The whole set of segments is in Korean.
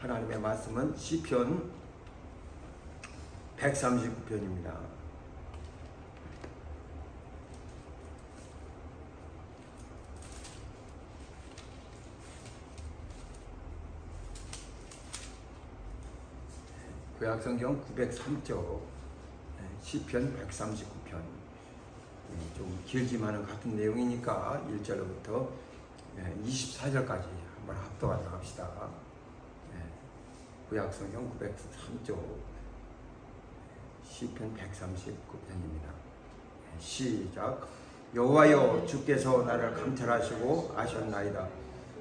하나님의 말씀은 시편 139편입니다. 구약성경 903쪽 시편 139편. 좀 길지만은 같은 내용이니까 1절부터 24절까지 한번 합독하도록 합시다. 구약성경 903쪽 시편 139편입니다. 시작. 여호와여, 주께서 나를 감찰하시고 아셨나이다.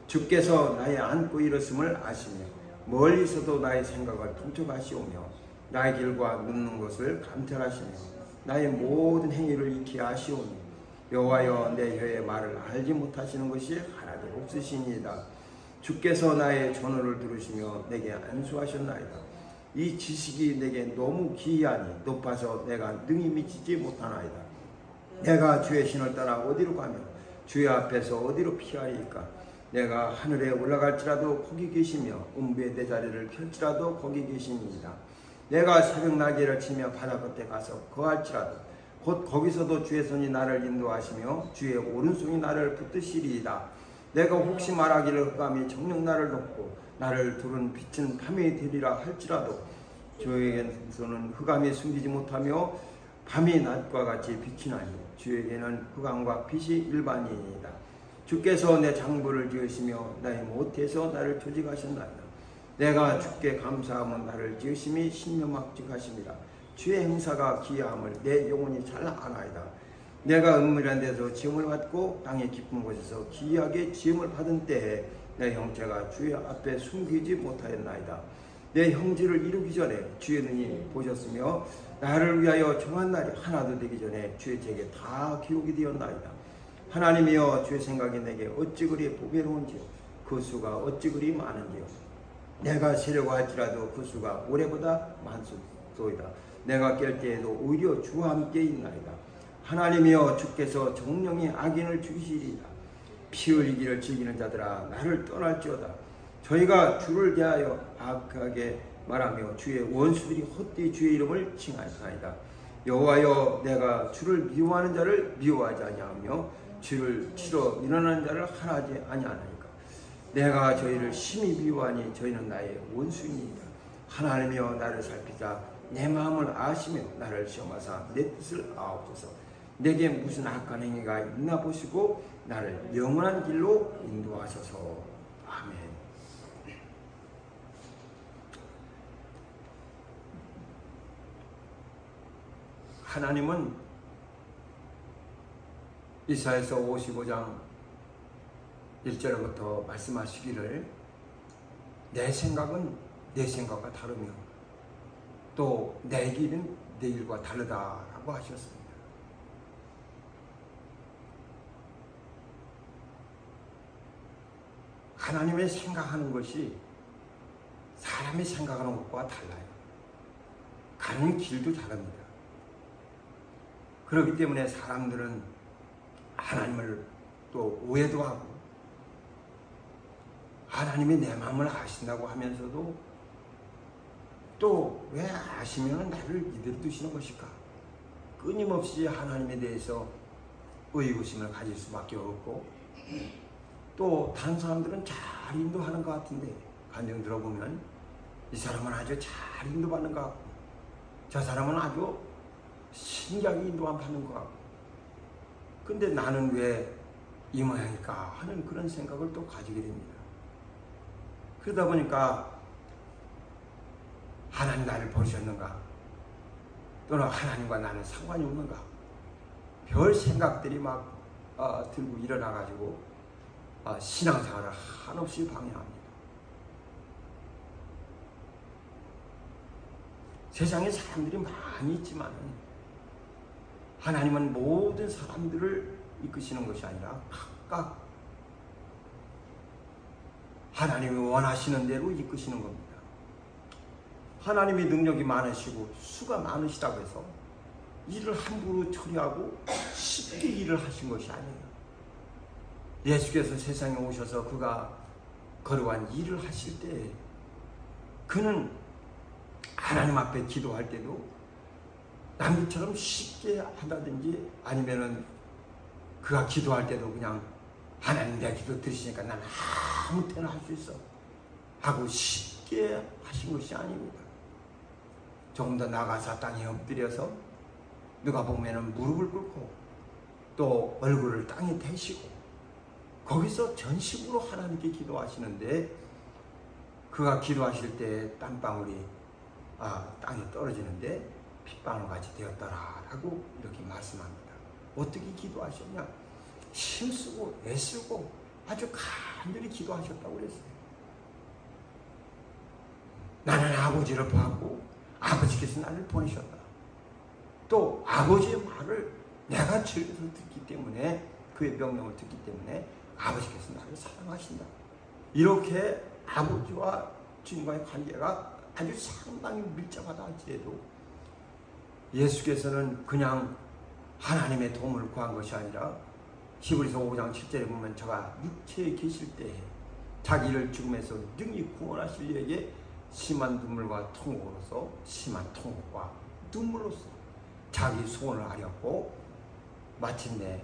주께서 나의 앉고 일었음을 아시며 멀리서도 나의 생각을 통촉하시오며 나의 길과 눕는 것을 감찰하시며 나의 모든 행위를 익히 아시오니 여호와여, 내 혀의 말을 알지 못하시는 것이 하나도 없으시니이다. 주께서 나의 전호를 들으시며 내게 안수하셨나이다. 이 지식이 내게 너무 기이하니 높아서 내가 능히 미치지 못하나이다. 내가 주의 신을 따라 어디로 가며 주의 앞에서 어디로 피하리이까? 내가 하늘에 올라갈지라도 거기 계시며 음부의 내 자리를 펼지라도 거기 계시니이다. 내가 새벽 날개를 치며 바다 끝에 가서 거할지라도 곧 거기서도 주의 손이 나를 인도하시며 주의 오른손이 나를 붙드시리이다. 내가 혹시 말하기를 흑암이 정녕 나를 덮고 나를 두른 빛은 밤이 되리라 할지라도 주에게서는 흑암이 숨기지 못하며 밤이 낮과 같이 빛이 나니 주에게는 흑암과 빛이 일반이니이다. 주께서 내 장부를 지으시며 나의 모태에서 나를 조직하셨나이다. 내가 주께 감사함은 나를 지으심이 신명막직하심이라. 주의 행사가 기이함을 내 영혼이 잘 아나이다. 내가 은밀한 데서 지음을 받고 땅의 깊은 곳에서 기이하게 지음을 받은 때에 내 형체가 주의 앞에 숨기지 못하였나이다. 내 형제를 이루기 전에 주의 눈이 보셨으며 나를 위하여 정한 날이 하나도 되기 전에 주의 책에 다 기록이 되었나이다. 하나님이여, 주의 생각이 내게 어찌 그리 보배로운지요, 그 수가 어찌 그리 많은지요. 내가 쉬려고 할지라도 그 수가 올해보다 많소이다. 내가 깰 때에도 오히려 주와 함께 있나이다. 하나님이여, 주께서 정령이 악인을 죽이시리이다. 피 흘리기를 즐기는 자들아, 나를 떠날지어다. 저희가 주를 대하여 악하게 말하며 주의 원수들이 헛되이 주의 이름을 칭하였나이다. 여호와여, 내가 주를 미워하는 자를 미워하지 아니하며 주를 치러 일어나는 자를 하나지 아니하나이까. 내가 저희를 심히 미워하니 저희는 나의 원수이니이다. 하나님이여, 나를 살피자 내 마음을 아시며 나를 시험하사 내 뜻을 아옵소서. 내게 무슨 악한 행위가 있나 보시고 나를 영원한 길로 인도하소서. 아멘. 하나님은 이사야서 55장 1절부터 말씀하시기를 내 생각은 내 생각과 다르며 또 내 길은 내 길과 다르다라고 하셨습니다. 하나님의 생각하는 것이 사람이 생각하는 것과 달라요. 가는 길도 다릅니다. 그렇기 때문에 사람들은 하나님을 또 오해도 하고 하나님이 내 마음을 아신다고 하면서도 또 왜 아시면 나를 이대로 두시는 것일까? 끊임없이 하나님에 대해서 의구심을 가질 수밖에 없고 또 다른 사람들은 잘 인도하는 것 같은데 간증 들어보면 이 사람은 아주 잘 인도받는 것 같고 저 사람은 아주 신기하게 인도만 받는 것 같고 근데 나는 왜 이 모양일까 하는 그런 생각을 또 가지게 됩니다. 그러다 보니까 하나님 나를 버리셨는가? 또는 하나님과 나는 상관이 없는가? 별 생각들이 막 들고 일어나가지고 신앙생활을 한없이 방해합니다. 세상에 사람들이 많이 있지만 하나님은 모든 사람들을 이끄시는 것이 아니라 각각 하나님이 원하시는 대로 이끄시는 겁니다. 하나님이 능력이 많으시고 수가 많으시다고 해서 일을 함부로 처리하고 쉽게 일을 하신 것이 아니에요. 예수께서 세상에 오셔서 그가 거룩한 일을 하실 때 그는 하나님 앞에 기도할 때도 남들처럼 쉽게 한다든지 아니면은 그가 기도할 때도 그냥 하나님 내 기도 들으시니까 난 아무 때나 할 수 있어 하고 쉽게 하신 것이 아닙니다. 조금 더 나가서 땅에 엎드려서 누가 보면은 무릎을 꿇고 또 얼굴을 땅에 대시고 거기서 전심으로 하나님께 기도하시는데 그가 기도하실 때 땀방울이 땅에 떨어지는데 핏방울같이 되었더라라고 이렇게 말씀합니다. 어떻게 기도하셨냐? 힘쓰고 애쓰고 아주 간절히 기도하셨다고 그랬어요. 나는 아버지를 보았고 아버지께서 나를 보내셨다. 또 아버지의 말을 내가 즐겨서 듣기 때문에 그의 명령을 듣기 때문에 아버지께서 나를 사랑하신다. 이렇게 아버지와 주님과의 관계가 아주 상당히 밀접하다 할지라도 예수께서는 그냥 하나님의 도움을 구한 것이 아니라 히브리서 5장 7절에 보면 저가 육체에 계실 때에 자기를 죽음에서 능히 구원하실 이에게 심한 눈물과 통곡으로서 심한 통곡과 눈물로서 자기 소원을 아뢰었고 마침내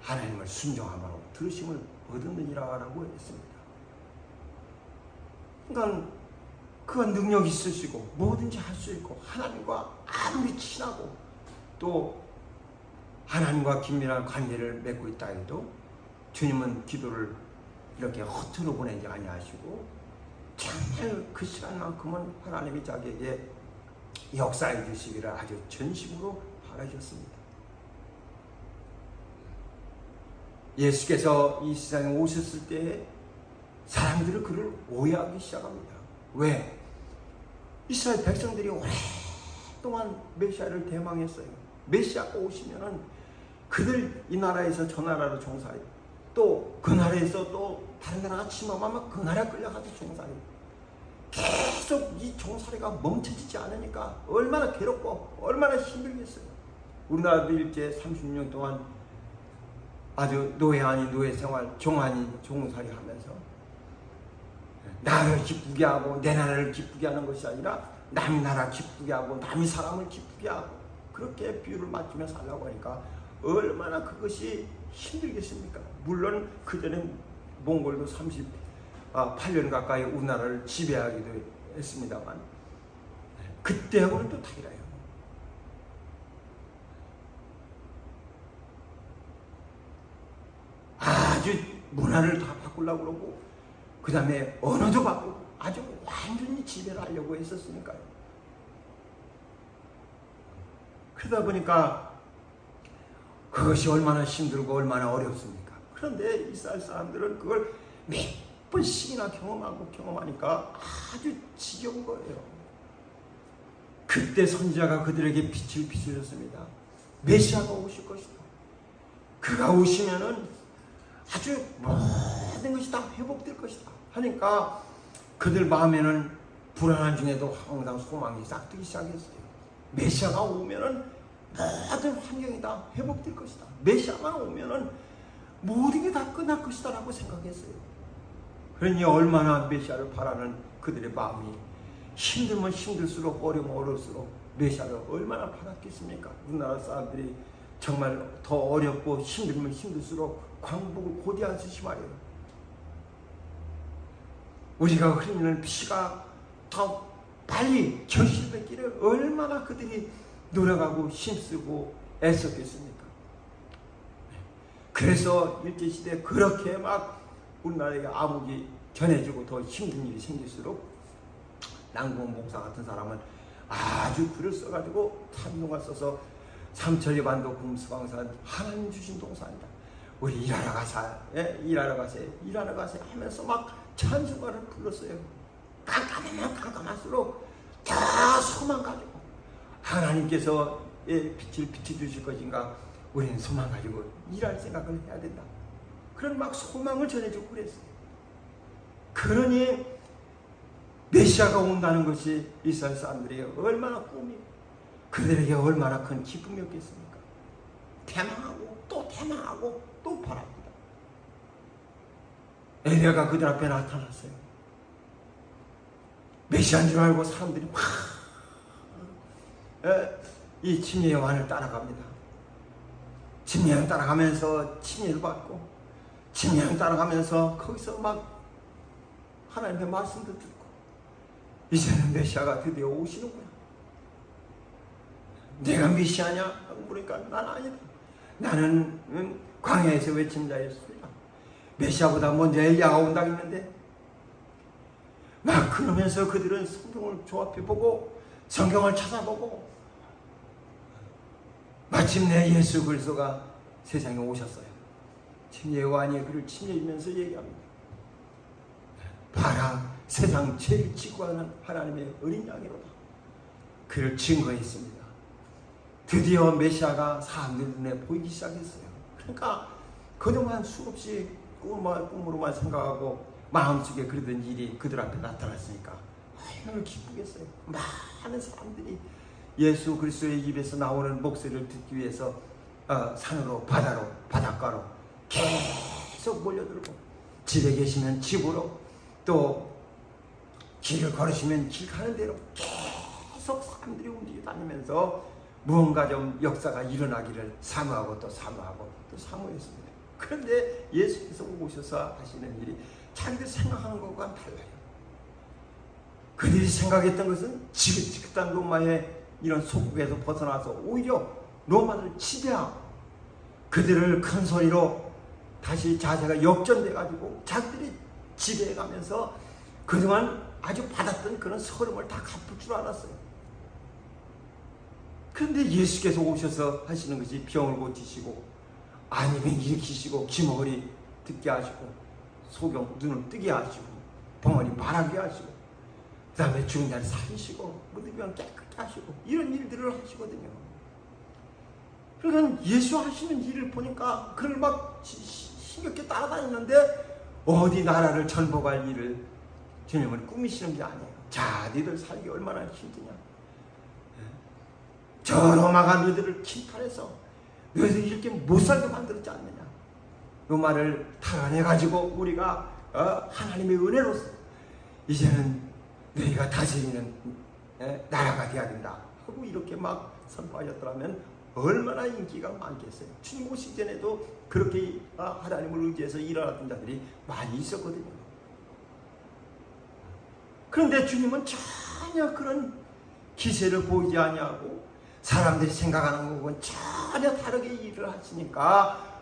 하나님을 순종함으로 들으심을 얻었느니라라고 했습니다. 그러니까 그가 능력이 있으시고 뭐든지 할 수 있고 하나님과 아무리 친하고 또 하나님과 긴밀한 관계를 맺고 있다 해도 주님은 기도를 이렇게 허투루 보내지 아니하시고 정말 그 시간만큼은 하나님이 자기에게 역사해 주시기를 아주 전심으로 바라셨습니다. 예수께서 이 세상에 오셨을 때 사람들은 그를 오해하기 시작합니다. 왜? 이스라엘 백성들이 오랫동안 메시아를 대망했어요. 메시아가 오시면은 그들 이 나라에서 저 나라로 종사해요. 또 그 나라에서 또 다른 나라가 침범하면 그 나라에 끌려가서 종사해요. 계속 이 종살이가 멈춰지지 않으니까 얼마나 괴롭고 얼마나 힘들겠어요. 우리나라도 일제 36년 동안 아주 노예 아닌 노예 생활, 종 아닌 종살이 하면서 나를 기쁘게 하고 내 나라를 기쁘게 하는 것이 아니라 남 나라 기쁘게 하고 남의 사람을 기쁘게 하고 그렇게 비유를 맞추며 살라고 하니까 얼마나 그것이 힘들겠습니까? 물론 그전에 몽골도 38년 가까이 우리나라를 지배하기도 했습니다만 그때하고는 또 달라요. 아주 문화를 다 바꾸려고 그러고 그 다음에 언어도 바꾸고 아주 완전히 지배를 하려고 했었으니까요. 그러다 보니까 그것이 얼마나 힘들고 얼마나 어렵습니까? 그런데 이스라엘 사람들은 그걸 몇 번씩이나 경험하니까 아주 지겨운 거예요. 그때 선지자가 그들에게 빛을 비추셨습니다. 메시아가 오실 것이다. 그가 오시면은 아주 모든 것이 다 회복될 것이다 하니까 그들 마음에는 불안한 중에도 항상 소망이 싹트기 시작했어요. 메시아가 오면은 모든 환경이 다 회복될 것이다. 메시아가 오면은 모든 게 다 끝날 것이다 라고 생각했어요. 그러니 얼마나 메시아를 바라는 그들의 마음이 힘들면 힘들수록 어려우면 어려울수록 메시아를 얼마나 바랐겠습니까? 우리나라 사람들이 정말 더 어렵고 힘들면 힘들수록 광복을 고대하듯이 말이에요. 우리가 흘리는 피가 더 빨리 결실받기를 얼마나 그들이 노력하고 힘쓰고 애썼겠습니까? 그래서 일제시대에 그렇게 막 우리나라에게 암흑이 전해지고 더 힘든 일이 생길수록 랑궁 목사 같은 사람은 아주 글을 써가지고 찬송가 써서 삼천리반도 금수강산 하나님 주신 동산이다. 우리 일하러 가자, 일하러 가세 하면서 막 찬송가를 불렀어요. 깜깜하면 깜깜할수록 다 소망 가지고 하나님께서 빛을 비춰주실 것인가 우리는 소망 가지고 일할 생각을 해야 된다. 그런 막 소망을 전해주고 그랬어요. 그러니 메시아가 온다는 것이 이스라엘 사람들이 얼마나 꿈이 그들에게 얼마나 큰 기쁨이었겠습니까? 대망하고 또 대망하고 또 바랍니다. 엘리야가 그들 앞에 나타났어요. 메시아인 줄 알고 사람들이 막 이 침례 요한을 따라갑니다. 침례 요한 따라가면서 침례를 받고 침례 요한 따라가면서 거기서 막 하나님의 말씀도 듣고 이제는 메시아가 드디어 오시는구나. 내가 메시아냐? 그러니까 난 아니다. 나는 광야에서 외친 자였습니다. 메시아보다 먼저 엘리야가 온다고 했는데 막 그러면서 그들은 성경을 조합해보고 성경을 찾아보고 마침내 예수 그리스도가 세상에 오셨어요. 침례 요한이 그를 침례하면서 얘기합니다. 봐라, 세상 죄를 지고하는 하나님의 어린 양이로다. 그를 증거했습니다. 드디어 메시아가 사람들 눈에 보이기 시작했어요. 그러니까 그동안 수없이 꿈으로만 생각하고 마음속에 그러던 일이 그들 앞에 나타났으니까 얼마나 기쁘겠어요. 많은 사람들이 예수 그리스도의 입에서 나오는 목소리를 듣기 위해서 산으로 바다로 바닷가로 계속 몰려들고 집에 계시면 집으로 또 길을 걸으시면 길 가는 대로 계속 사람들이 움직여 다니면서 무언가 좀 역사가 일어나기를 사모하고 또 사모하고 또 사모했습니다. 그런데 예수께서 오셔서 하시는 일이 자기들 생각하는 것과는 달라요. 그들이 생각했던 것은 지긋지긋한 로마의 이런 속국에서 벗어나서 오히려 로마를 지배하고 그들을 큰 소리로 다시 자세가 역전돼가지고 자기들이 지배해가면서 그동안 아주 받았던 그런 서름을 다 갚을 줄 알았어요. 그런데 예수께서 오셔서 하시는 것이 병을 고치시고 안입을 일으키시고 귀머거리 듣게 하시고 소경 눈을 뜨게 하시고 벙어리 말하게 하시고 그 다음에 죽은 자를 살리시고 무덤병 깨끗게 하시고 이런 일들을 하시거든요. 그러니까 예수 하시는 일을 보니까 그를 막 힘겹게 따라다니는데 어디 나라를 전복할 일을 주님은 꾸미시는 게 아니에요. 자, 너희들 살기 얼마나 힘드냐. 저 로마가 너희들을 침탈해서 너희들 이렇게 못 살게 만들었지 않느냐. 로마를 탈환해가지고 우리가 하나님의 은혜로서 이제는 너희가 다스리는 나라가 되어야 된다 하고 이렇게 막 선포하셨더라면 얼마나 인기가 많겠어요. 주님 오시기 전에도 그렇게 하나님을 의지해서 일어났던 자들이 많이 있었거든요. 그런데 주님은 전혀 그런 기세를 보이지 아니하고 사람들이 생각하는 것과는 전혀 다르게 일을 하시니까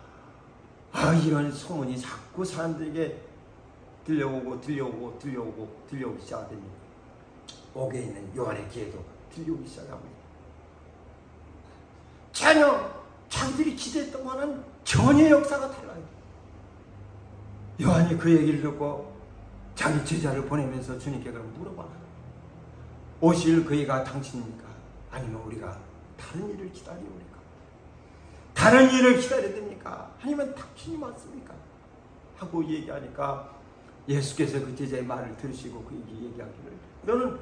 이런 소문이 자꾸 사람들에게 들려오기 시작됩니다. 옥에 있는 요한의 귀에도 들려오기 시작합니다. 전혀 자기들이 기대했던 것과는 전혀 역사가 달라요. 요한이 그 얘기를 듣고 자기 제자를 보내면서 주님께 그럼 물어봐라. 오실 그이가 당신입니까? 아니면 우리가 다른 일을 기다리옵니까? 다른 일을 기다려야 됩니까? 아니면 당신이 맞습니까? 하고 얘기하니까 예수께서 그 제자의 말을 들으시고 그 얘기하기를 너는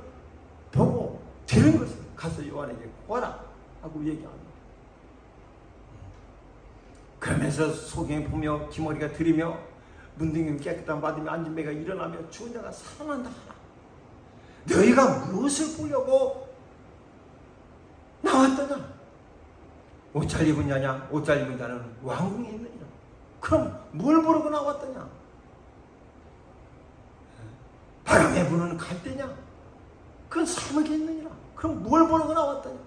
보고 들은 것을 가서 요한에게 구하라 하고 얘기합니다. 그러면서 소경이 보며 기머리가 들이며 문둥이 깨끗한 바람에 앉은 배가 일어나며 죽은 자가 살아난다 하라. 너희가 무엇을 보려고 나왔더냐? 옷 잘 입은 자냐? 옷 잘 입은 자는 왕궁에 있느니라. 그럼 뭘 보려고 나왔더냐? 바람에 부는 갈대냐? 그건 사막에 있느니라. 그럼 뭘 보려고 나왔더냐?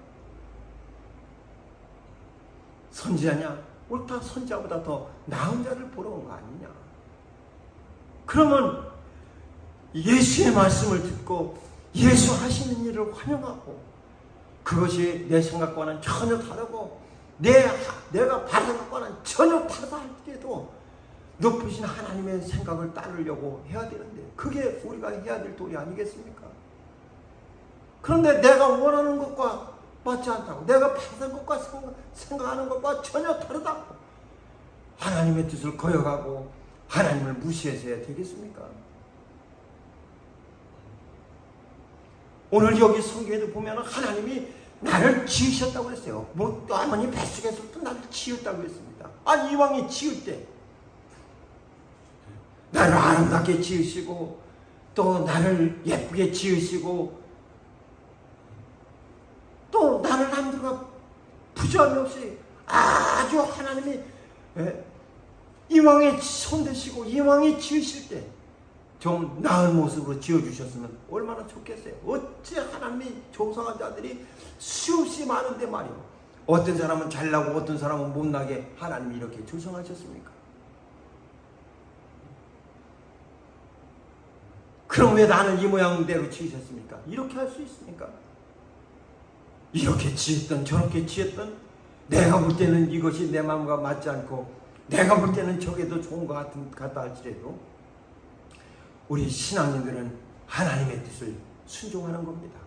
선지자냐? 옳다 선지자보다 더 나은 자를 보러 온 거 아니냐? 그러면 예수의 말씀을 듣고 예수 하시는 일을 환영하고 그것이 내 생각과는 전혀 다르고 내가 바라는 것과는 전혀 다르다 할지라도 높으신 하나님의 생각을 따르려고 해야 되는데 그게 우리가 해야 될 도리 아니겠습니까? 그런데 내가 원하는 것과 맞지 않다고 내가 바라는 것과 생각하는 것과 전혀 다르다고 하나님의 뜻을 거역하고 하나님을 무시해서 해야 되겠습니까? 오늘 여기 성경에도 보면 하나님이 나를 지으셨다고 했어요. 뭐 어머니 뱃속에서부터 나를 지었다고 했습니다. 이왕이 지을 때 나를 아름답게 지으시고 또 나를 예쁘게 지으시고 또 나를 남들과 부조함이 없이 아주 하나님이 이왕에 손대시고 이왕에 지으실 때 좀 나은 모습으로 지어주셨으면 얼마나 좋겠어요. 어찌 하나님이 조성한 자들이 수없이 많은데 말이요, 어떤 사람은 잘나고 어떤 사람은 못나게 하나님이 이렇게 조성하셨습니까? 그럼 왜 나는 이 모양대로 지으셨습니까? 이렇게 할 수 있습니까? 이렇게 지었던 저렇게 지었던, 내가 볼 때는 이것이 내 마음과 맞지 않고 내가 볼 때는 저게 더 좋은 것 같다 할지라도 우리 신앙인들은 하나님의 뜻을 순종하는 겁니다.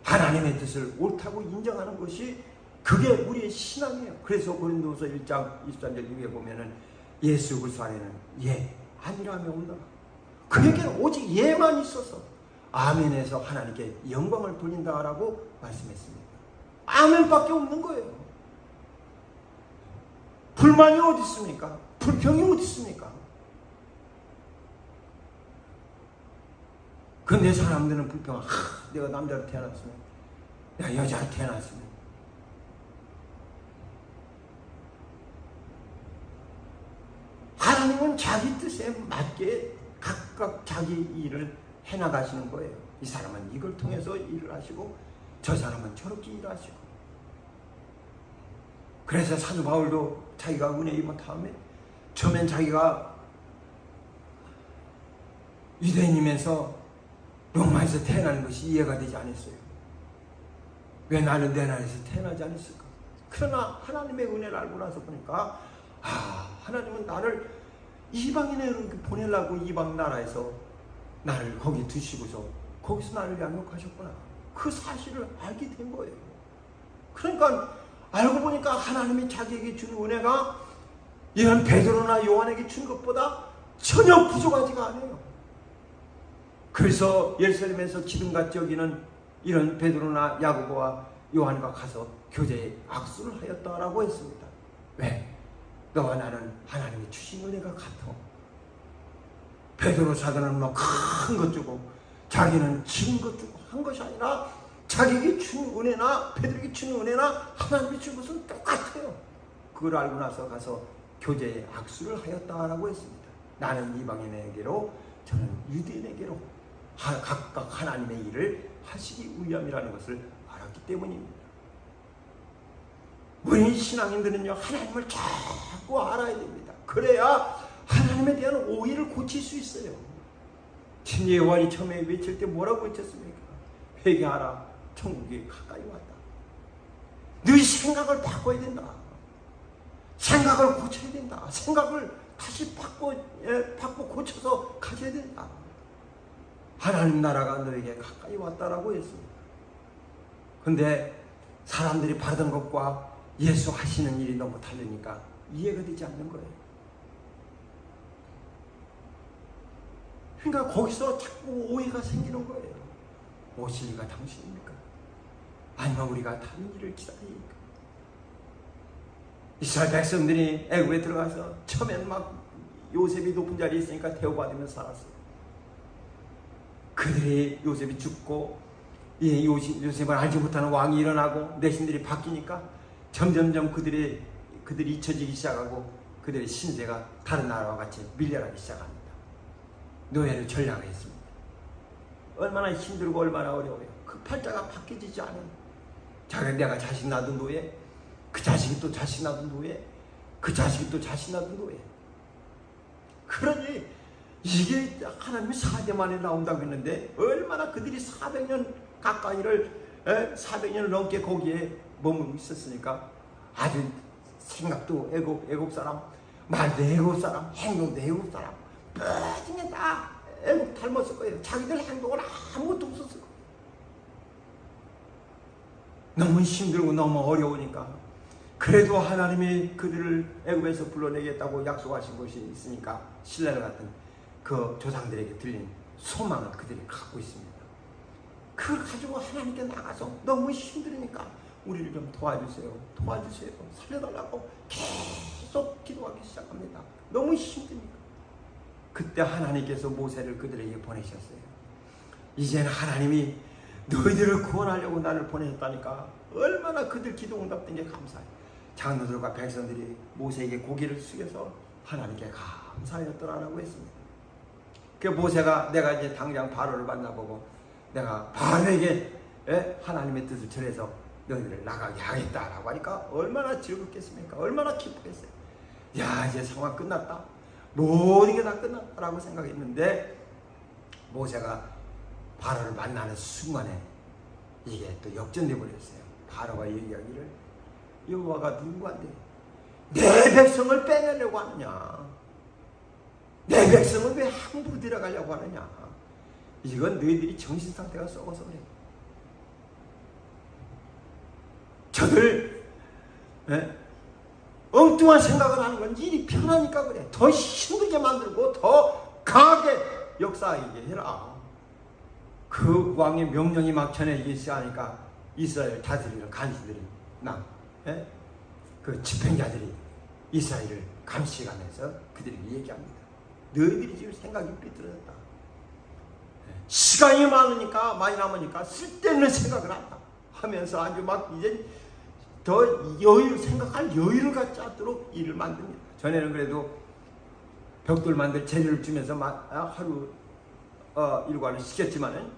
하나님의 뜻을 옳다고 인정하는 것이 그게 우리의 신앙이에요. 그래서 고린도후서 1장 23절 이후에 보면은 예수 그리스도 안에는 예 아니라함이 없노라. 그에게는 오직 예만 있어서 아멘에서 하나님께 영광을 돌린다라고 말씀했습니다. 아멘밖에 없는 거예요. 불만이 어디 있습니까? 불평이 어디 있습니까? 근데 사람들은 불평, 내가 남자로 태어났으면, 내가 여자로 태어났으면. 하나님은 자기 뜻에 맞게 각각 자기 일을 해나가시는 거예요. 이 사람은 이걸 통해서 일을 하시고 저 사람은 저렇게 일하시고. 그래서 사도 바울도 자기가 은혜 입은 다음에 처음엔 자기가 유대인이면서 로마에서 태어나는 것이 이해가 되지 않았어요. 왜 나는 내 나라에서 태어나지 않았을까? 그러나 하나님의 은혜를 알고 나서 보니까 하나님은 나를 이방인에 보내려고 이방 나라에서 나를 거기 두시고서 거기서 나를 양육하셨구나. 그 사실을 알게 된 거예요. 그러니까 알고 보니까 하나님이 자기에게 준 은혜가 이런 베드로나 요한에게 준 것보다 전혀 부족하지가 않아요. 그래서 예루살렘에서 기둥같이 여기는 이런 베드로나 야고보와 요한과 가서 교제에 악수를 하였다라고 했습니다. 왜? 너와 나는 하나님이 주신 은혜가 같아. 베드로 사도는 뭐 큰 것 주고 자기는 진 것 주고 한 것이 아니라 자기에게 준 은혜나 베드로에게 준 은혜나 하나님이 준 것은 똑같아요. 그걸 알고 나서 가서 교제에 악수를 하였다라고 했습니다. 나는 이방인에게로 저는 유대인에게로 각각 하나님의 일을 하시기 위함이라는 것을 알았기 때문입니다. 우리 신앙인들은요, 하나님을 자꾸 알아야 됩니다. 그래야 하나님에 대한 오해를 고칠 수 있어요. 진리의 요한이 처음에 외칠 때 뭐라고 외쳤습니까? 회개하라, 천국이 가까이 왔다. 너희 생각을 바꿔야 된다. 생각을 고쳐야 된다. 생각을 다시 바꿔 고쳐서 가져야 된다. 하나님 나라가 너에게 가까이 왔다라고 했습니다. 근데 사람들이 받은 것과 예수 하시는 일이 너무 다르니까 이해가 되지 않는 거예요. 그러니까 거기서 자꾸 오해가 생기는 거예요. 오실 리가 당신입니까? 아니면 우리가 다른 일을 기다리니까? 이스라엘 백성들이 애굽에 들어가서 처음에는 막 요셉이 높은 자리에 있으니까 대우받으면서 살았어요. 그들이 요셉이 죽고 요셉을 알지 못하는 왕이 일어나고 내신들이 바뀌니까 점점점 그들이 잊혀지기 시작하고 그들의 신세가 다른 나라와 같이 밀려나기 시작합니다. 노예를 전략을 했습니다. 얼마나 힘들고 얼마나 어려워요. 그 팔자가 바뀌지 않아요. 내가 자식 낳은 노예, 그 자식이 또 자식 낳은 노예, 그 자식이 또 자식 낳은 노예. 그러니 이게 하나님이 4대 만에 나온다고 했는데 얼마나 그들이 400년 가까이를 400년을 넘게 거기에 머물고 있었으니까 아주 생각도 애굽 사람, 말도 애굽 사람, 행동도 애굽 사람, 모든 게 다 애굽 닮았을 거예요. 자기들 행동은 아무것도 없었을 거예요. 너무 힘들고 너무 어려우니까. 그래도 하나님이 그들을 애굽에서 불러내겠다고 약속하신 것이 있으니까 신뢰를 같은 그 조상들에게 들린 소망을 그들이 갖고 있습니다. 그걸 가지고 하나님께 나가서 너무 힘드니까 우리를 좀 도와주세요. 살려달라고 계속 기도하기 시작합니다. 너무 힘드니까. 그때 하나님께서 모세를 그들에게 보내셨어요. 이제는 하나님이 너희들을 구원하려고 나를 보내셨다니까 얼마나 그들 기도 응답된 게 감사해. 장로들과 백성들이 모세에게 고개를 숙여서 하나님께 감사하였더라라고 했습니다. 그 모세가 내가 이제 당장 바로를 만나보고 내가 바로에게 하나님의 뜻을 전해서 너희들을 나가게 하겠다라고 하니까 얼마나 즐겁겠습니까? 얼마나 기쁘겠어요. 야, 이제 상황 끝났다. 모든 게 다 끝났다라고 생각했는데 모세가 바로를 만나는 순간에 이게 또 역전돼 버렸어요. 바로가 얘기하기를 여호와가 누구한테 내 백성을 빼내려고 하느냐, 내 백성을 왜 함부로 들어가려고 하느냐, 이건 너희들이 정신상태가 썩어서 그래. 저들 엉뚱한 생각을 하는 건 일이 편하니까 그래. 더 힘들게 만들고 더 강하게 역사하게 해라. 그 왕의 명령이 막 전해지기 시작하니까 이스라엘 다스리는 간수들이 그 집행자들이 이스라엘을 감시하면서 그들에게 얘기합니다. 너희들이 지금 생각이 삐뚤어졌다. 시간이 많이 남으니까 쓸데없는 생각을 한다 하면서 아주 막 이제 더 생각할 여유를 갖지 않도록 일을 만듭니다. 전에는 그래도 벽돌 만들 재료를 주면서 하루 일과를 시켰지만은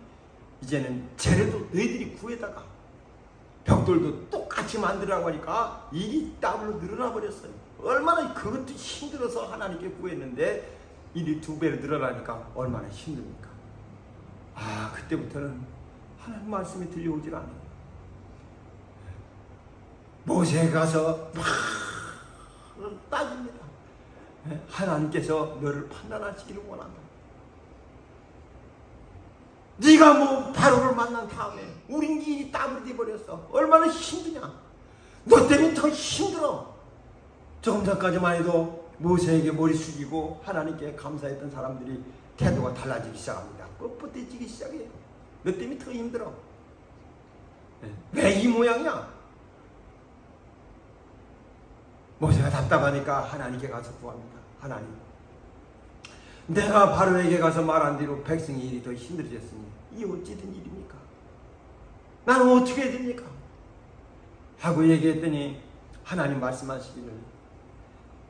이제는 재료도 너희들이 구해다가 벽돌도 똑같이 만들라고 하니까 일이 더블로 늘어나 버렸어요. 얼마나 그것도 힘들어서 하나님께 구했는데 일이 2배로 늘어나니까 얼마나 힘듭니까? 그때부터는 하나님 말씀이 들려오질 않아요. 모세가 가서 막 따집니다. 하나님께서 너를 판단하시기를 원한다. 네가 뭐 바로를 만난 다음에 우린 일이 더블이 돼버렸어. 얼마나 힘드냐. 너 때문에 더 힘들어. 조금 전까지만 해도 모세에게 머리 숙이고 하나님께 감사했던 사람들이 태도가 달라지기 시작합니다. 뻣뻣해지기 시작해요. 너 때문에 더 힘들어. 왜 이 모양이야? 모세가 답답하니까 하나님께 가서 구합니다. 하나님, 내가 바로에게 가서 말한 대로 백성의 일이 더 힘들어졌으니 이 어찌 된 일입니까? 나는 어떻게 해야 됩니까? 하고 얘기했더니 하나님 말씀하시기를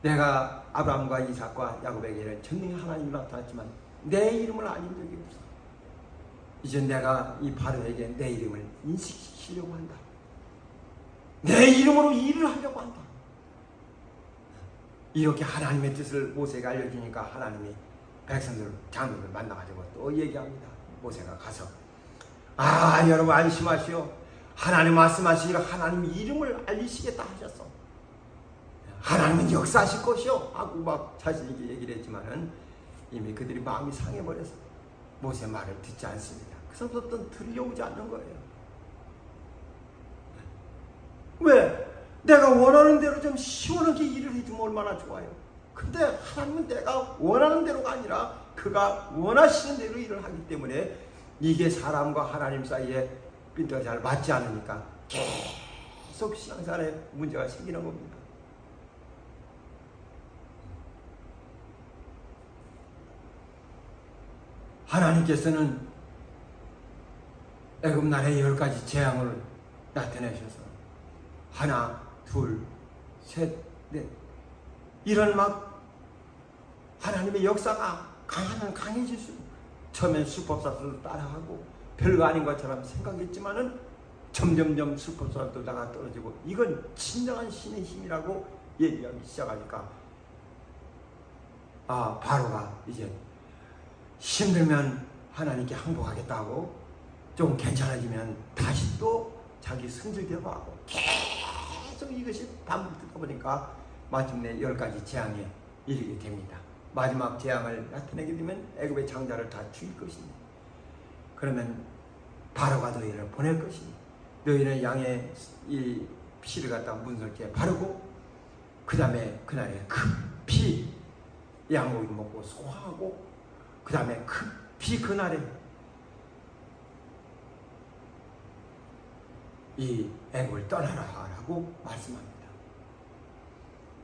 내가 아브라함과 이삭과 야곱에게는 전능히 하나님이 나타났지만 내 이름을 알린 적이 없어. 이제 내가 이 바로에게 내 이름을 인식시키려고 한다. 내 이름으로 일을 하려고 한다. 이렇게 하나님의 뜻을 모세가 알려주니까 하나님이 백성들, 장로들 만나가지고 또 얘기합니다. 모세가 가서 여러분 안심하시오. 하나님 말씀하시기를 하나님 이름을 알리시겠다 하셨어. 하나님은 역사하실 것이요 하고 막 자신에게 얘기를 했지만은 이미 그들이 마음이 상해버려서 모세 말을 듣지 않습니다. 그래서부터 들려오지 않는 거예요. 왜? 내가 원하는 대로 좀 시원하게 일을 해주면 얼마나 좋아요. 근데 하나님은 내가 원하는 대로가 아니라 그가 원하시는 대로 일을 하기 때문에 이게 사람과 하나님 사이에 핀트가 잘 맞지 않으니까 계속 신앙생활에 문제가 생기는 겁니다. 하나님께서는 애굽 나라의 10가지 재앙을 나타내셔서 하나, 둘, 셋, 넷 이런 막 하나님의 역사가 강하면 강해질수록 처음엔 수법사들을 따라하고 별거 아닌 것처럼 생각했지만은 점점점 수법사들도 나가 떨어지고 이건 진정한 신의 힘이라고 얘기하기 시작하니까 바로가 이제 힘들면 하나님께 항복하겠다고 좀 괜찮아지면 다시 또 자기 승질대로 하고 계속 이것이 반복되다 보니까 마침내 10가지 재앙에 이르게 됩니다. 마지막 재앙을 나타내게 되면 애굽의 장자를 다 죽일 것입니다. 그러면 바로가 너희를 보낼 것입니다. 너희는 양의 이 피를 갖다 문설기에 바르고 그 다음에 그날에 급히 양고기를 먹고 소화하고 그 다음에 급히 그날에 이 애굽을 떠나라라고 말씀합니다.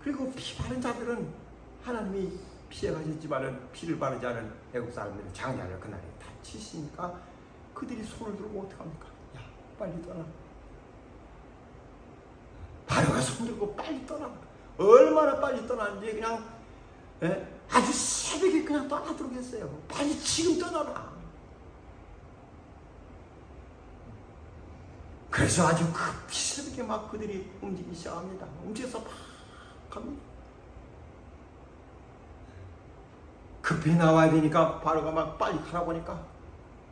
그리고 피 바른 자들은 하나님이 피해가셨지만은 피를 바르지 않은 애국 사람들은 장자를 그날에 다 치시니까 그들이 손을 들고 어떡합니까? 야, 빨리 떠나. 바로가 손 들고 빨리 떠나. 얼마나 빨리 떠나는지 그냥 아주 새벽에 그냥 떠나도록 했어요. 빨리 지금 떠나라. 그래서 아주 급히 새벽에 막 그들이 움직이기 시작합니다. 움직여서 막 갑니다. 급히 나와야 되니까 바로가 막 빨리 가라고 하니까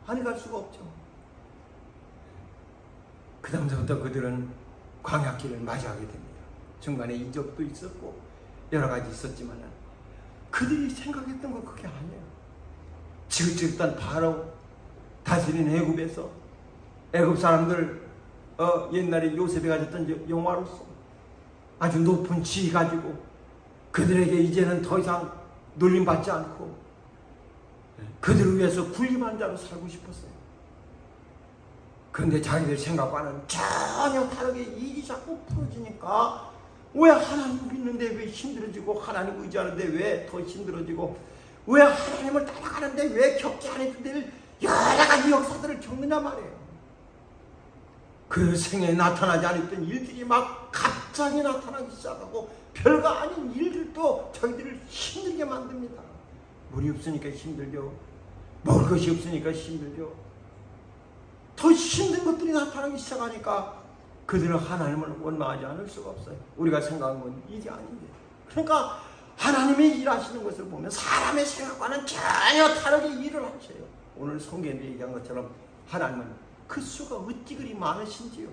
안 갈 수가 없죠. 그 다음부터 그들은 광야길을 맞이하게 됩니다. 중간에 이적도 있었고 여러 가지 있었지만 그들이 생각했던 건 그게 아니에요. 지긋지긋한 바로 다스린 애굽에서 애굽 사람들 옛날에 요셉이 가졌던 영화로서 아주 높은 지위 가지고 그들에게 이제는 더 이상 놀림받지 않고 그들을 위해서 군림한 자로 살고 싶었어요. 그런데 자기들 생각과는 전혀 다르게 일이 자꾸 풀어지니까 왜 하나님 믿는데 왜 힘들어지고 하나님 의지하는데 왜 더 힘들어지고 왜 하나님을 따라가는데 왜 겪지 않았던 데를 여러 가지 역사들을 겪느냐 말이에요. 그 생에 나타나지 않았던 일들이 막 갑자기 나타나기 시작하고 별거 아닌 일들도 저희들을 힘들게 만듭니다. 물이 없으니까 힘들죠. 먹을 것이 없으니까 힘들죠. 더 힘든 것들이 나타나기 시작하니까 그들은 하나님을 원망하지 않을 수가 없어요. 우리가 생각한 건 이게 아닌데. 그러니까 하나님이 일하시는 것을 보면 사람의 생각과는 전혀 다르게 일을 하셔요. 오늘 성경에 얘기한 것처럼 하나님은 그 수가 어찌 그리 많으신지요.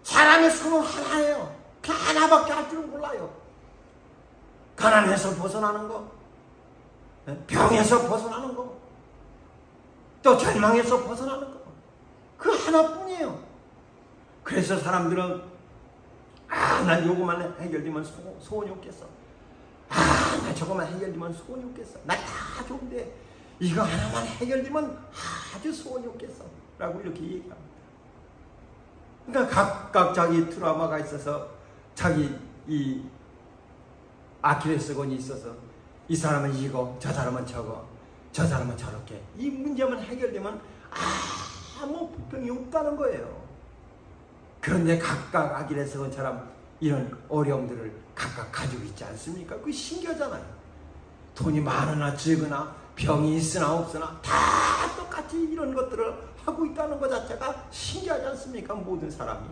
사람의 수는 하나예요. 그 하나밖에 할 줄은 몰라요. 가난에서 벗어나는 거, 병에서 벗어나는 거, 또 절망에서 벗어나는 거, 그 하나뿐이에요. 그래서 사람들은 난 요거만 해결되면 소원이 없겠어. 나 저거만 해결되면 소원이 없겠어. 나 다 좋은데 이거 하나만 해결되면 아주 소원이 없겠어 라고 이렇게 얘기합니다. 그러니까 각각 자기 트라우마가 있어서 자기 이 아킬레스건이 있어서 이 사람은 이거, 저 사람은 저거, 저 사람은 저렇게 이 문제만 해결되면 아무 불평이 없다는 거예요. 그런데 각각 아킬레스건처럼 이런 어려움들을 각각 가지고 있지 않습니까? 그게 신기하잖아요. 돈이 많으나 적으나 병이 있으나 없으나 다 똑같이 이런 것들을 하고 있다는 것 자체가 신기하지 않습니까? 모든 사람이.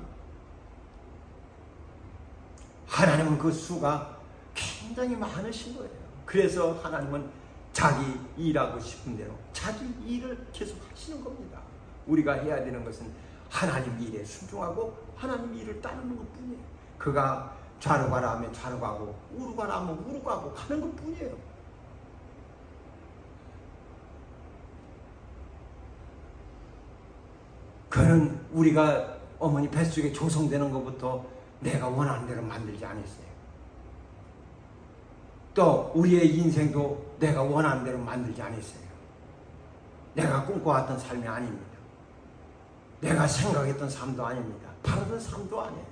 하나님은 그 수가 굉장히 많으신 거예요. 그래서 하나님은 자기 일하고 싶은 대로 자기 일을 계속 하시는 겁니다. 우리가 해야 되는 것은 하나님 일에 순종하고 하나님 일을 따르는 것 뿐이에요. 그가 좌로 가라 하면 좌로 가고 우로 가라 하면 우로 가고 가는 것 뿐이에요. 그는 우리가 어머니 뱃속에 조성되는 것부터 내가 원하는 대로 만들지 않았어요. 또 우리의 인생도 내가 원하는 대로 만들지 않았어요. 내가 꿈꿔왔던 삶이 아닙니다. 내가 생각했던 삶도 아닙니다. 바라던 삶도 아니에요.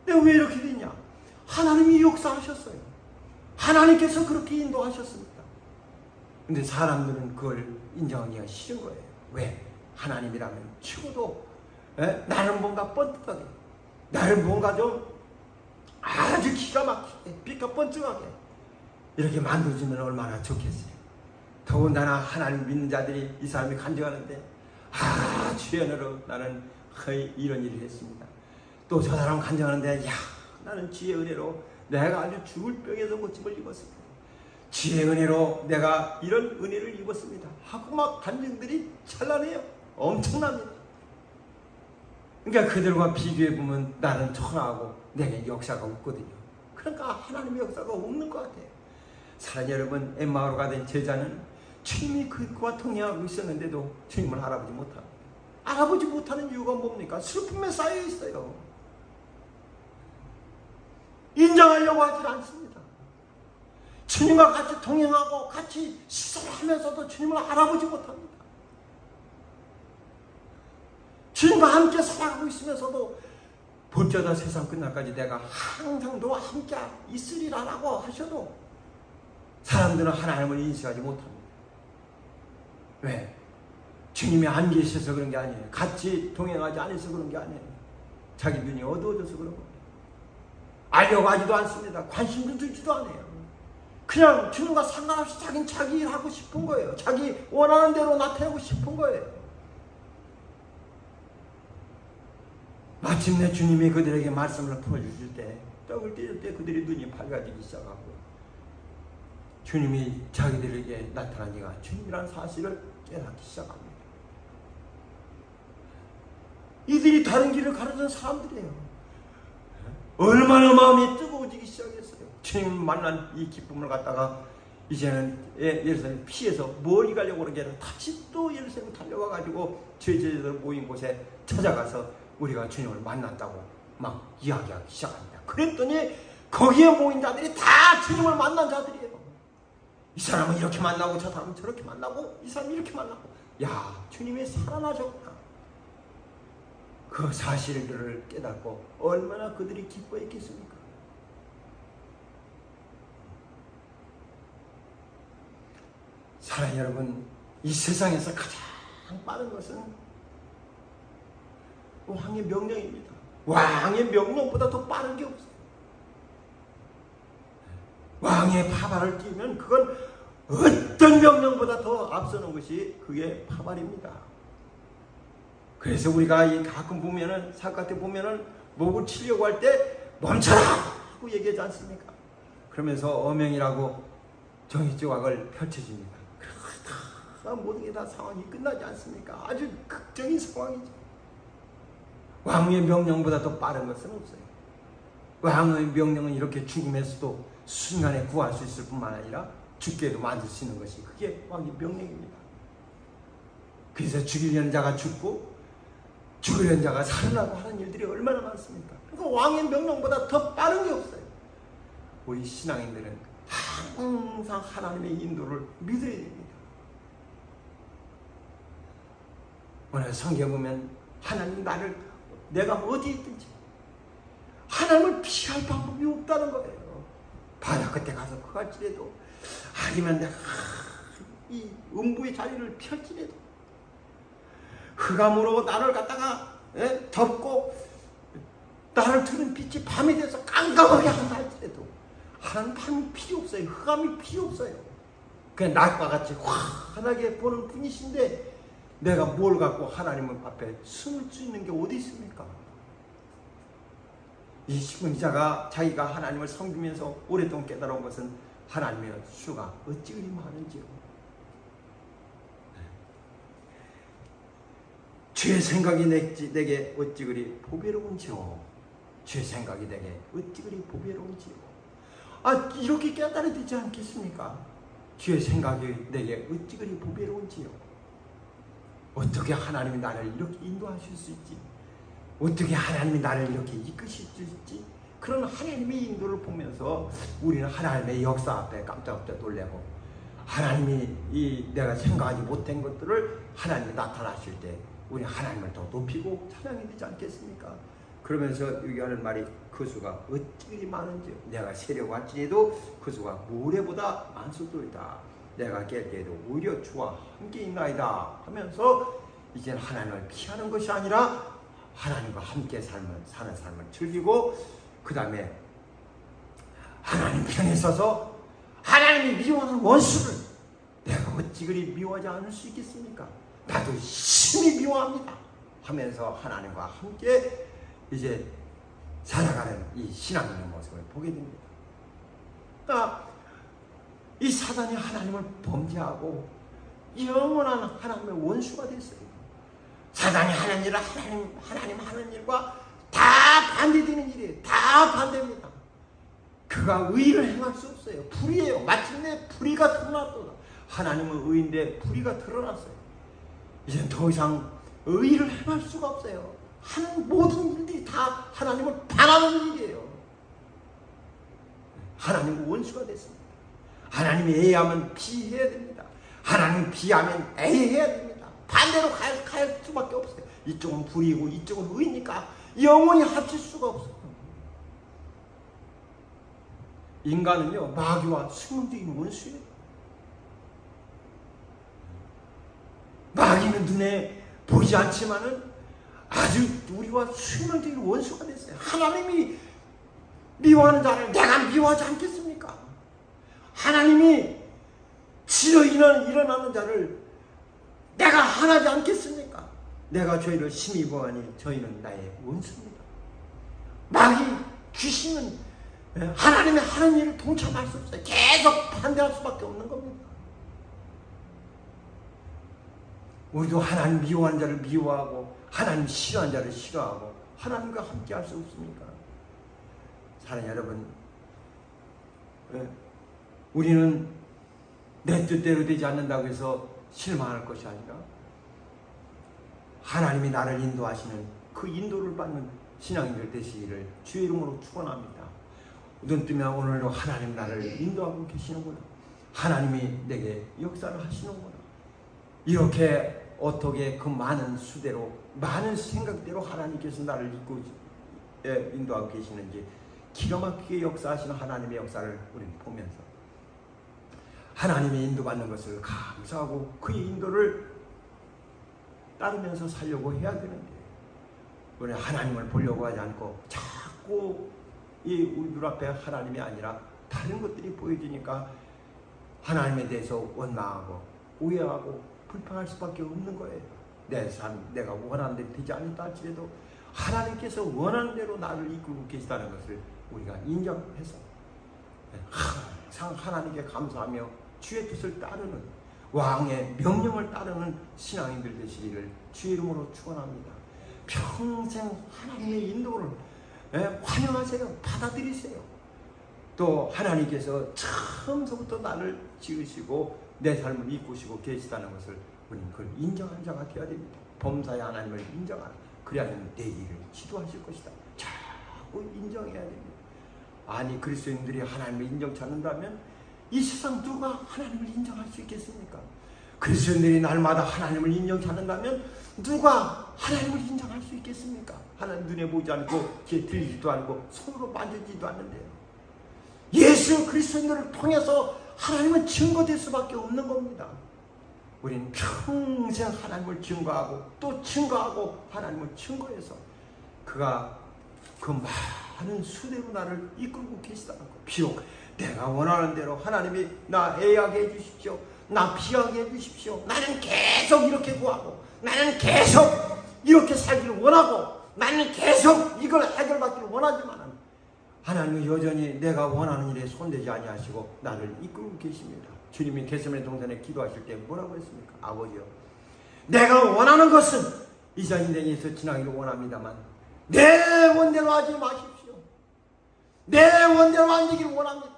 내가 왜 이렇게 됐냐? 하나님이 역사하셨어요. 하나님께서 그렇게 인도하셨습니다. 근데 사람들은 그걸 인정하기가 싫은 거예요. 왜? 하나님이라면 치고도 나를 뭔가 뻔뻔하게, 나를 뭔가 좀 아주 기가 막히게, 빛과 번쩍하게 이렇게 만들어주면 얼마나 좋겠어요. 더군다나 하나님 믿는 자들이 이 사람이 간증하는데 주의 은혜로 나는 이런 일을 했습니다. 또 저 사람 간증하는데 나는 주의 은혜로 내가 아주 죽을 병에서 고침을 입었습니다. 주의 은혜로 내가 이런 은혜를 입었습니다 하고 막 간증들이 찬란해요. 엄청납니다. 그러니까 그들과 비교해보면 나는 초라하고 내게 역사가 없거든요. 그러니까 하나님의 역사가 없는 것 같아요. 사랑 여러분, 엠마오로 가던 제자는 주님이 그와 통행하고 있었는데도 주님을 알아보지 못합니다. 알아보지 못하는 이유가 뭡니까? 슬픔에 쌓여 있어요. 인정하려고 하지 않습니다. 주님과 같이 동행하고 같이 식사를 하면서도 주님을 알아보지 못합니다. 주님과 함께 살아가고 있으면서도 볼지어다 세상 끝날까지 내가 항상 너와 함께 있으리라라고 하셔도 사람들은 하나님을 인식하지 못합니다. 왜? 주님이 안 계셔서 그런 게 아니에요. 같이 동행하지 않아서 그런 게 아니에요. 자기 눈이 어두워져서 그런 겁니다. 알려고 하지도 않습니다. 관심도 두지도 않아요. 그냥 주님과 상관없이 자기는 자기 일 하고 싶은 거예요. 자기 원하는 대로 나타내고 싶은 거예요. 마침내 주님이 그들에게 말씀을 풀어주실 때, 떡을 떼줄 때 그들의 눈이 밝아지기 시작하고 주님이 자기들에게 나타난 이가 주님이라는 사실을 깨닫기 시작합니다. 이들이 다른 길을 가르치는 사람들이에요. 얼마나 마음이 뜨거워지기 시작했어요. 주님 만난 이 기쁨을 갖다가 이제는 예루살렘 피해서 멀리 가려고 그러게 아니라 다시 또 예루살렘 달려와가지고 제자들 모인 곳에 찾아가서 우리가 주님을 만났다고 막 이야기하기 시작합니다. 그랬더니 거기에 모인 자들이 다 주님을 만난 자들이에요. 이 사람은 이렇게 만나고 저 사람은 저렇게 만나고 이 사람은 이렇게 만나고, 야, 주님이 살아나셨구나. 그 사실들을 깨닫고 얼마나 그들이 기뻐했겠습니까? 사랑하는 여러분, 이 세상에서 가장 빠른 것은 왕의 명령입니다. 왕의 명령보다 더 빠른 게 없어요. 왕의 파발을 띄우면 그건 어떤 명령보다 더 앞서는 것이 그게 파발입니다. 그래서 우리가 가끔 보면은 사과때 보면은 목을 치려고 할 때 멈춰라 하고 얘기하지 않습니까? 그러면서 어명이라고 정의 조각을 펼쳐줍니다. 그러다 모든 게 다 상황이 끝나지 않습니까? 아주 극적인 상황이죠. 왕의 명령보다 더 빠른 것은 없어요. 왕의 명령은 이렇게 죽음에서도 순간에 구할 수 있을 뿐만 아니라 죽게도 만들 수 있는 것이 그게 왕의 명령입니다. 그래서 죽이려는 자가 죽고 죽으려는 자가 살아나고 하는 일들이 얼마나 많습니까? 그러니까 왕의 명령보다 더 빠른 게 없어요. 우리 신앙인들은 항상 하나님의 인도를 믿어야 됩니다. 오늘 성경 보면 하나님 나를 내가 어디에 있든지 하나님을 피할 방법이 없다는 거예요. 바다 끝에 가서 그갈지라도 아니면 내가 이 음부의 자리를 펼지라도 흑암으로 나를 갖다가 덮고 나를 드는 빛이 밤이 돼서 깜깜하게 한다 할지라도 하나님 밤이 필요 없어요. 흑암이 필요 없어요. 그냥 낮과 같이 환하게 보는 분이신데 내가 뭘 갖고 하나님 앞에 숨을 수 있는 게 어디 있습니까? 이 시문자가 자기가 하나님을 섬기면서 오랫동안 깨달은 것은 하나님의 수가 어찌 그리 많은지요. 주의 생각이 내게 어찌 그리 보배로운지요. 주의 생각이 내게 어찌 그리 보배로운지요. 이렇게 깨달아야 되지 않겠습니까? 주의 생각이 내게 어찌 그리 보배로운지요. 어떻게 하나님이 나를 이렇게 인도하실 수 있지? 어떻게 하나님이 나를 이렇게 이끄실 수 있지? 그런 하나님의 인도를 보면서 우리는 하나님의 역사 앞에 깜짝깜짝 놀래고 하나님이 내가 생각하지 못한 것들을 하나님이 나타나실 때 우리 하나님을 더 높이고 찬양해야 되지 않겠습니까? 그러면서 여기 하는 말이 그 수가 어찌 많은지 내가 세려고 할지라도 그 수가 모래보다 많소이다. 내가 깰 때에도 오히려 주와 함께 있나이다 하면서 이제는 하나님을 피하는 것이 아니라 하나님과 함께 사는 삶을 즐기고 그 다음에 하나님 편에 서서 하나님이 미워하는 원수를 내가 어찌 그리 미워하지 않을 수 있겠습니까? 나도 심히 미워합니다 하면서 하나님과 함께 이제 살아가는 이 신앙의 모습을 보게 됩니다. 이 사단이 하나님을 범죄하고 영원한 하나님의 원수가 됐어요. 사단이 하는 일은 하나님 하는 일과 다 반대되는 일이에요. 다 반대입니다. 그가 의를 행할 수 없어요. 불의예요. 마침내 불의가 드러났다. 하나님은 의인데 불의가 드러났어요. 이제 더 이상 의를 행할 수가 없어요. 하는 모든 일들이 다 하나님을 반하는 일이에요. 하나님과 원수가 됐습니다. 하나님이 A하면 B 해야 됩니다. 하나님 B하면 A 해야 됩니다. 반대로 갈 수밖에 없어요. 이쪽은 불이고 이쪽은 의니까 영원히 합칠 수가 없어요. 인간은요, 마귀와 숙명적인 원수예요. 마귀는 눈에 보이지 않지만은 아주 우리와 숙명적인 원수가 됐어요. 하나님이 미워하는 자를 내가 미워하지 않겠습니까? 하나님이 지어 일어나는 자를 내가 하나지 않겠습니까? 내가 저희를 심히 보아하니 저희는 나의 원수입니다. 마귀, 귀신은 하나님의 하는 일을 동참할 수 없어요. 계속 반대할 수밖에 없는 겁니다. 우리도 하나님 미워하는 자를 미워하고 하나님 싫어하는 자를 싫어하고 하나님과 함께 할 수 없습니까? 사랑하는 여러분, 우리는 내 뜻대로 되지 않는다고 해서 실망할 것이 아니라 하나님이 나를 인도하시는 그 인도를 받는 신앙인들 되시기를 주의 이름으로 축원합니다. 눈 뜨면 오늘도 하나님 나를 인도하고 계시는구나. 하나님이 내게 역사를 하시는구나. 이렇게 어떻게 그 많은 수대로 많은 생각대로 하나님께서 나를 인도하고 계시는지 기가 막히게 역사하시는 하나님의 역사를 우리는 보면서 하나님의 인도받는 것을 감사하고 그의 인도를 따르면서 살려고 해야 되는데 우리는 하나님을 보려고 하지 않고 자꾸 우리 눈앞에 하나님이 아니라 다른 것들이 보여지니까 하나님에 대해서 원망하고 오해하고 불평할 수밖에 없는 거예요. 내 삶, 내가 원하는 대로 되지 않는다 할지라도 하나님께서 원하는 대로 나를 이끌고 계시다는 것을 우리가 인정해서 항상 하나님께 감사하며 주의 뜻을 따르는 왕의 명령을 따르는 신앙인들 되시기를 주의 이름으로 축원합니다. 평생 하나님의 인도를 환영하세요. 받아들이세요. 또 하나님께서 처음부터 나를 지으시고 내 삶을 이끄시고 계시다는 것을 우리는 그걸 인정한 자가 되어야 됩니다. 범사의 하나님을 인정하라. 그래야 내 일을 지도하실 것이다. 자꾸 인정해야 됩니다. 아니 그리스도인들이 하나님을 인정치 않는다면 이 세상 누가 하나님을 인정할 수 있겠습니까? 그리스도인들이 날마다 하나님을 인정치 않는다면 누가 하나님을 인정할 수 있겠습니까? 하나님 눈에 보지 않고 귀에 들리지도 않고 손으로 만지지도 않는데요. 예수 그리스도인들을 통해서 하나님은 증거될 수밖에 없는 겁니다. 우리는 평생 하나님을 증거하고 또 증거하고 하나님을 증거해서 그가 그 많은 수대로 나를 이끌고 계시다는 것. 비록 내가 원하는 대로 하나님이 나 애하게 해주십시오. 나 피하게 해주십시오. 나는 계속 이렇게 구하고 나는 계속 이렇게 살기를 원하고 나는 계속 이걸 해결받기를 원하지만 하나님은 여전히 내가 원하는 일에 손대지 아니하시고 나를 이끌고 계십니다. 주님이 겟세마네 동산에 기도하실 때 뭐라고 했습니까? 아버지요, 내가 원하는 것은 이 인생에서 지나기를 원합니다만 내 원대로 하지 마십시오. 내 원대로 안 되기를 원합니다.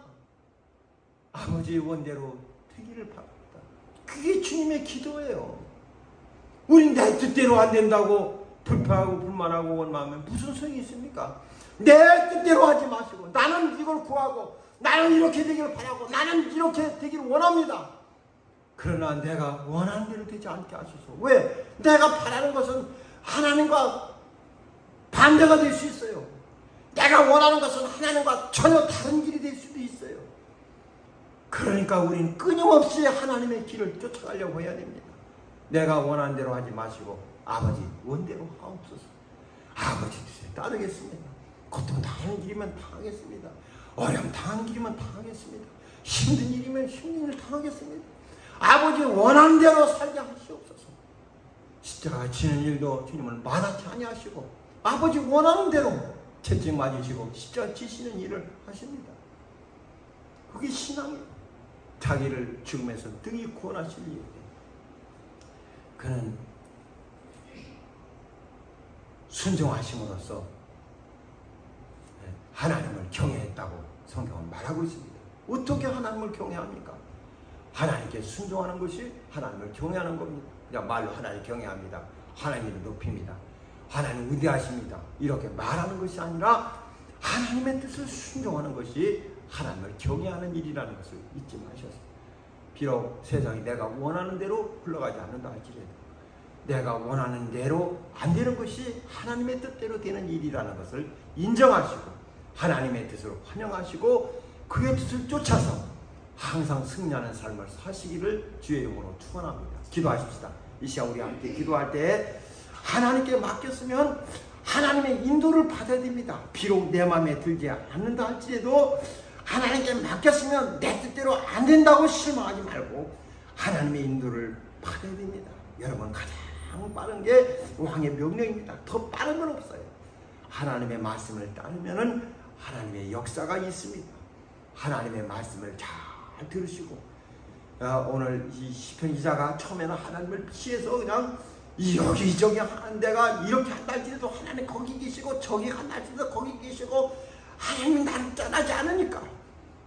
아버지의 원대로 되기를 바랍니다. 그게 주님의 기도예요. 우린 내 뜻대로 안 된다고 불평하고 불만하고 원망하면 무슨 소용이 있습니까? 내 뜻대로 하지 마시고 나는 이걸 구하고 나는 이렇게 되기를 바라고 나는 이렇게 되기를 원합니다. 그러나 내가 원하는 대로 되지 않게 하소서. 왜? 내가 바라는 것은 하나님과 반대가 될 수 있어요. 내가 원하는 것은 하나님과 전혀 다른 길이 될 수도 있어요. 그러니까 우리는 끊임없이 하나님의 길을 쫓아가려고 해야 됩니다. 내가 원하는 대로 하지 마시고 아버지 원대로 하옵소서. 아버지 뜻에 따르겠습니다. 고통 당하는 길이면 당하겠습니다. 어려움 당하는 길이면 당하겠습니다. 힘든 일이면 힘든 일을 당하겠습니다. 아버지 원하는 대로 살게 하시옵소서. 십자가 지는 일도 주님을 만하지 아니하시고 아버지 원하는 대로 채찍 맞으시고 십자가 지시는 일을 하십니다. 그게 신앙이에요. 자기를 죽음에서 등이 구원하실 일이에요. 그는 순종하심으로써 하나님을 경외했다고 성경은 말하고 있습니다. 어떻게 하나님을 경외합니까? 하나님께 순종하는 것이 하나님을 경외하는 겁니다. 그냥 말로 하나님을 경외합니다. 하나님을 높입니다. 하나님 위대하십니다. 이렇게 말하는 것이 아니라 하나님의 뜻을 순종하는 것이 하나님을 경외하는 일이라는 것을 잊지 마셨습니다. 비록 세상이 내가 원하는 대로 흘러가지 않는다 할지라도 내가 원하는 대로 안 되는 것이 하나님의 뜻대로 되는 일이라는 것을 인정하시고 하나님의 뜻을 환영하시고 그의 뜻을 쫓아서 항상 승리하는 삶을 사시기를 주의 이름으로 축원합니다. 기도하십시다. 이 시간 우리 함께 기도할 때 하나님께 맡겼으면 하나님의 인도를 받아야 됩니다. 비록 내 마음에 들지 않는다 할지라도 하나님께 맡겼으면 내 뜻대로 안 된다고 실망하지 말고 하나님의 인도를 받아야 됩니다. 여러분, 가장 빠른 게 왕의 명령입니다. 더 빠른 건 없어요. 하나님의 말씀을 따르면은 하나님의 역사가 있습니다. 하나님의 말씀을 잘 들으시고 오늘 이 시편 기자가 처음에는 하나님을 피해서 그냥 여기저기 하는 데가 이렇게 한다 할지라도 하나님 거기 계시고 저기 한다 할지라도 거기 계시고 하나님이 나를 떠나지 않으니까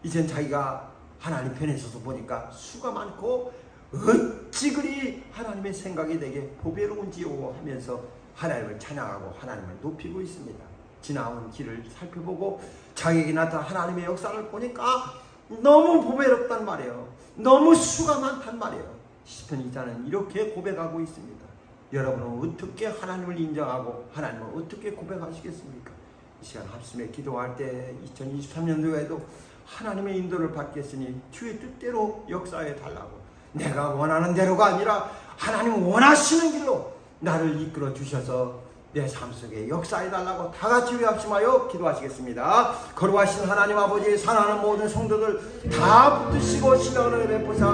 이젠 자기가 하나님 편에 서서 보니까 수가 많고 어찌 그리 하나님의 생각이 되게 보배로운지요 하면서 하나님을 찬양하고 하나님을 높이고 있습니다. 지나온 길을 살펴보고 자기에게 나타난 하나님의 역사를 보니까 너무 보배롭단 말이에요. 너무 수가 많단 말이에요. 시편 기자는 이렇게 고백하고 있습니다. 여러분은 어떻게 하나님을 인정하고 하나님을 어떻게 고백하시겠습니까? 이 시간 합심에 기도할 때 2023년도에도 하나님의 인도를 받겠으니 주의 뜻대로 역사해 달라고, 내가 원하는 대로가 아니라 하나님 원하시는 길로 나를 이끌어 주셔서 내 삶 속에 역사해 달라고 다 같이 합심하여 기도하시겠습니다. 거룩하신 하나님 아버지, 사랑하는 모든 성도들 다 붙드시고 신앙을 베푸사